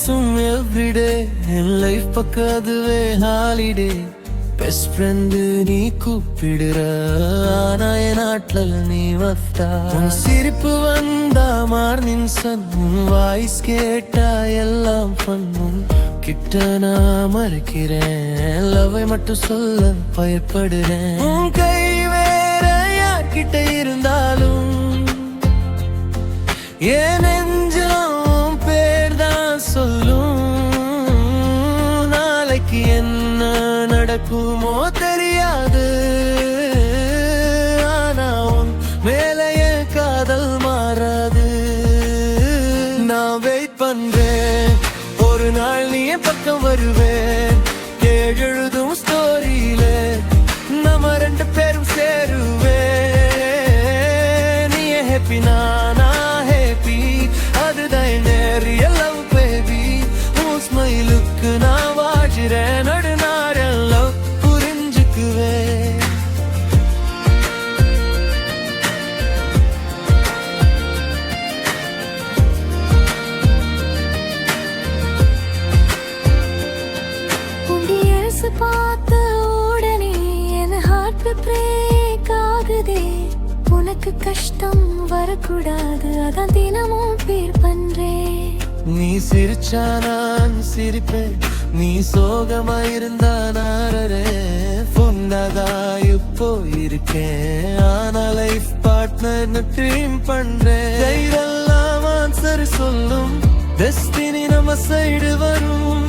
பேசும் எவ்ரிடே என் லைஃப் பக்கம் அதுவே ஹாலிடே பெஸ்ட் ஃப்ரெண்டு நீ கூப்பிடுற ஆனா என் நாட்ல நீ வஃப்டா உன் சிரிப்பு வந்தா மார்னிங் சன் உன் வாய்ஸ் கேட்டா எல்லாம் பண்ணும் கிட்ட நான் மறைக்கிறேன் லவ்வை மட்டும் சொல்ல பயப்படுறேன் உன் கை வேற யார்கிட்ட இருந்தாலும் என் நெஞ்சம் பேர் தான் சொல்லும் நாளைக்கு என்ன நடக்குமோ தெரியாது ஆனா உன் மேல என் காதல் மாறாது நான் வெயிட் பண்றேன் ஒரு நாள் நீ என் பக்கம் வருவேன் எழுதும் ஸ்டோரியில நம்ம ரெண்டு பேரும் சேருவேன் நீ ஹாப்பி நானா ஹாப்பி அதுதான் நிறைய லவ் பேபி உன் ஸ்மைலுக்கு நான் வாழுறேன் நடுநாள் லவ் புரிஞ்சுக்குவேன் பார்த்த உடனே என் ஹார்ட் பிரேக் ஆகுதே உனக்கு கஷ்டம் வரக்கூடாது அதான் தினமும் பேர் பண்றேன் நீ சிரிச்சா நான் சிரிப்பேன் நீ சோகமா இருந்தா நாரே பொன்னதா இப்போ இருக்கேன் ஆனா லைஃப் பார்ட்னர் ட்ரீம் பண்றேன் இதெல்லாம் ஆன்சர் சொல்லும் டெஸ்டினி நம்ம சைடு வரும்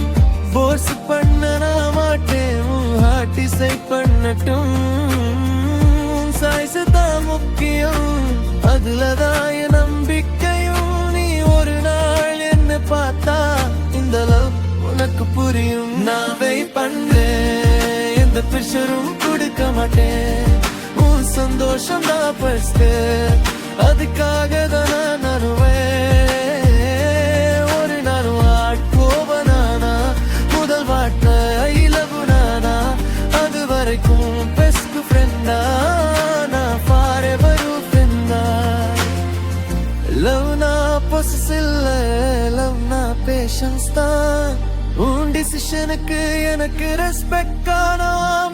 போர்ஸ் பண்ண நான் மாட்டேன் ஹார்ட் டிசைட் பண்ணட்டும் சாய்ஸ் தான் முக்கியம் அதுலதான் என் நம்பிக்கையும் நீ ஒரு நாள் என்ன பார்த்தா இந்த லவ் உனக்கு புரியும் நான் வெயிட் பண்றேன் எந்த பிரஷரும் கொடுக்க மாட்டேன் உன் சந்தோஷம் தான் ஃபர்ஸ்ட் அதுக்காக தான் நான் நடுவேன் ஒரு நாளும் ஆட்கோவனானா முதல் வாட்ட ஐ லவ் நானா அது வரைக்கும் பெஸ்ட் ஃப்ரெண்டா நான் ஃபாரெவர் ஃப்ரெண்டா லவ் நா பொசஸ் இல்ல லவ் நா பேஷன்ஸ் தான் உன் டிசிஷனுக்கு எனக்கு ரெஸ்பெக்ட் காணோம்